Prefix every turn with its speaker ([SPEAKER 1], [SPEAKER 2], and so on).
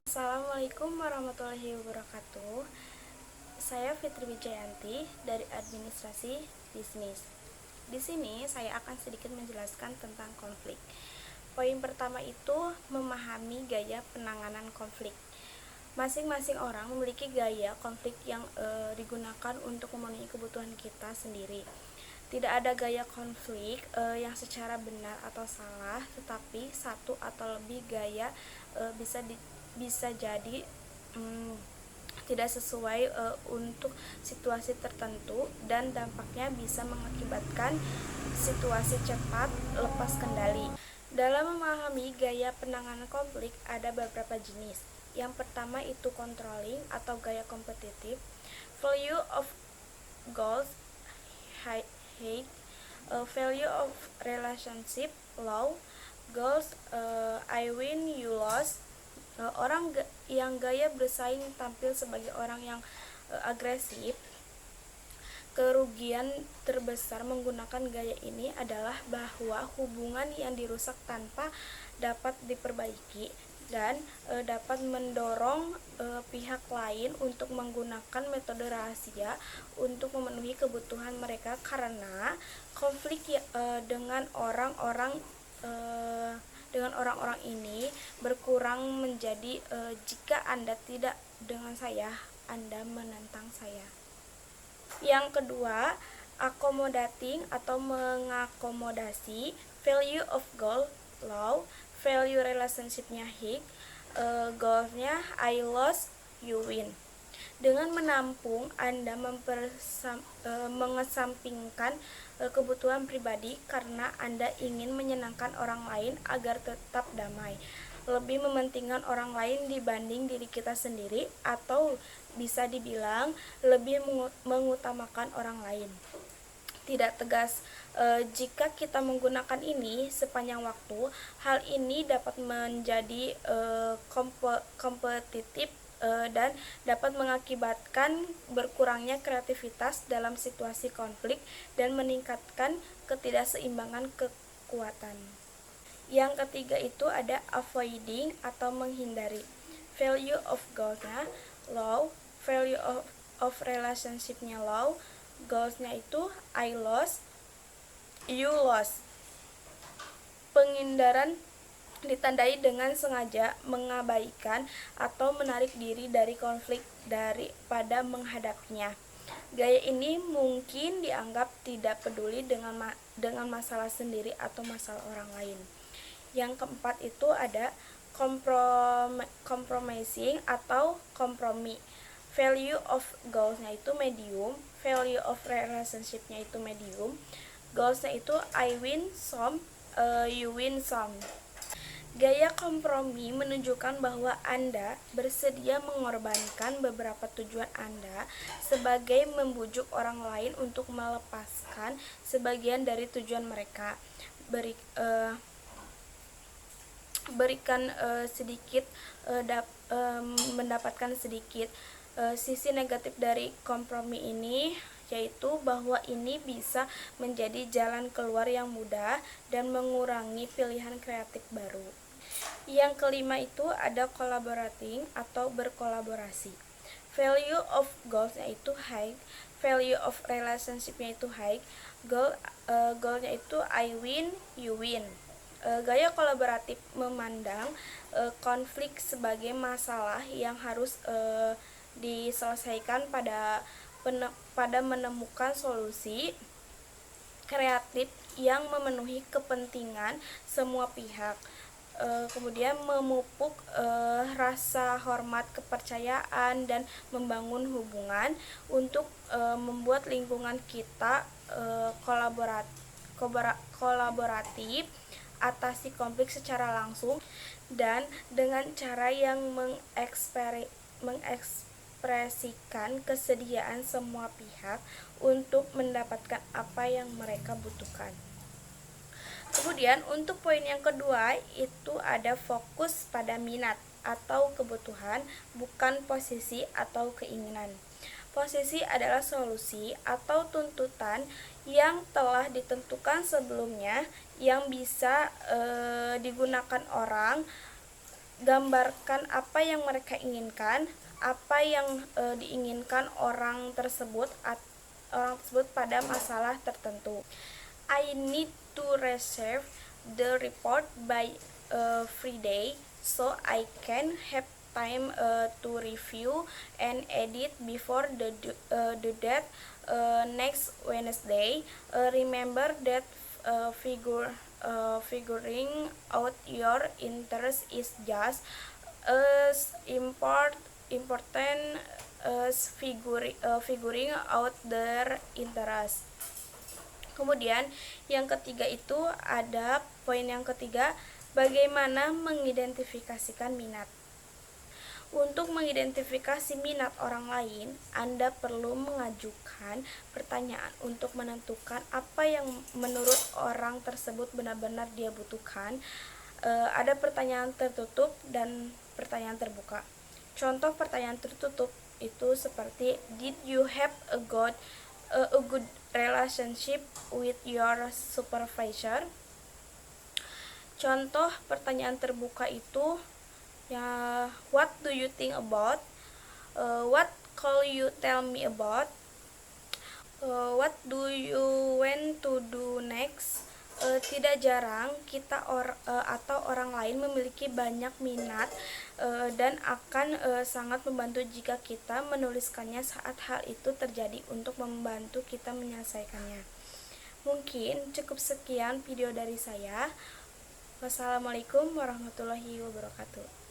[SPEAKER 1] Assalamualaikum warahmatullahi wabarakatuh. Saya Fitri Wijayanti dari Administrasi Bisnis. Di sini saya akan sedikit menjelaskan tentang konflik. Poin pertama itu memahami gaya penanganan konflik. Masing-masing orang memiliki gaya konflik yang digunakan untuk memenuhi kebutuhan kita sendiri. Tidak ada gaya konflik yang secara benar atau salah, tetapi satu atau lebih gaya bisa jadi tidak sesuai untuk situasi tertentu, dan dampaknya bisa mengakibatkan situasi cepat lepas kendali. Dalam memahami gaya penanganan konflik ada beberapa jenis. Yang pertama itu controlling atau gaya kompetitif. Value of goals high, value of relationship low, goals I win you lose. Orang yang gaya bersaing tampil sebagai orang yang agresif. Kerugian terbesar menggunakan gaya ini adalah bahwa hubungan yang dirusak tanpa dapat diperbaiki dan dapat mendorong pihak lain untuk menggunakan metode rahasia untuk memenuhi kebutuhan mereka, karena konflik dengan orang-orang ini berkurang menjadi jika Anda tidak dengan saya, Anda menentang saya. Yang kedua, accommodating atau mengakomodasi. Value of goal low, value relationship-nya high, goal-nya I lost you win. Dengan menampung, Anda mengesampingkan kebutuhan pribadi karena Anda ingin menyenangkan orang lain agar tetap damai, lebih mementingkan orang lain dibanding diri kita sendiri, atau bisa dibilang lebih mengutamakan orang lain. Tidak tegas. Jika kita menggunakan ini sepanjang waktu, hal ini dapat menjadi kompetitif dan dapat mengakibatkan berkurangnya kreativitas dalam situasi konflik dan meningkatkan ketidakseimbangan kekuatan. Yang ketiga itu ada avoiding atau menghindari. Value of goals-nya low, value of relationship-nya low, goals-nya itu I lost, you lost. Penghindaran ditandai dengan sengaja mengabaikan atau menarik diri dari konflik daripada menghadapinya. Gaya ini mungkin dianggap tidak peduli dengan masalah sendiri atau masalah orang lain. Yang keempat itu ada compromising atau kompromi. Value of goals-nya itu medium, value of relationship-nya itu medium, goals-nya itu I win some, you win some. Gaya kompromi menunjukkan bahwa Anda bersedia mengorbankan beberapa tujuan Anda sebagai membujuk orang lain untuk melepaskan sebagian dari tujuan mereka. Berikan sedikit, mendapatkan sedikit. Sisi negatif dari kompromi ini yaitu bahwa ini bisa menjadi jalan keluar yang mudah dan mengurangi pilihan kreatif baru. Yang kelima itu ada collaborating atau berkolaborasi. Value of goals-nya itu high, value of relationship-nya itu high, goal-nya itu I win, you win. Gaya kolaboratif memandang konflik sebagai masalah yang harus diselesaikan pada menemukan solusi kreatif yang memenuhi kepentingan semua pihak. Kemudian memupuk rasa hormat, kepercayaan, dan membangun hubungan untuk membuat lingkungan kita kolaboratif, atasi konflik secara langsung dan dengan cara yang mengekspresikan kesediaan semua pihak untuk mendapatkan apa yang mereka butuhkan. Kemudian untuk poin yang kedua itu ada fokus pada minat atau kebutuhan, bukan posisi atau keinginan. Posisi adalah solusi atau tuntutan yang telah ditentukan sebelumnya yang bisa digunakan orang gambarkan apa yang mereka inginkan, apa yang diinginkan orang tersebut pada masalah tertentu. I need to receive the report by Friday so I can have time to review and edit before the date next Wednesday. Remember that figuring out your interest is just as important as figuring out their interest. Kemudian yang ketiga itu ada poin yang ketiga, bagaimana mengidentifikasikan minat. Untuk mengidentifikasi minat orang lain, Anda perlu mengajukan pertanyaan untuk menentukan apa yang menurut orang tersebut benar-benar dia butuhkan. Ada pertanyaan tertutup dan pertanyaan terbuka. Contoh pertanyaan tertutup itu seperti, did you have a good relationship with your supervisor? Contoh pertanyaan terbuka itu ya, what do you think about? What could you tell me about? What do you want to do next? Tidak jarang kita atau orang lain memiliki banyak minat dan akan sangat membantu jika kita menuliskannya saat hal itu terjadi untuk membantu kita menyelesaikannya. Mungkin cukup sekian video dari saya. Wassalamualaikum warahmatullahi wabarakatuh.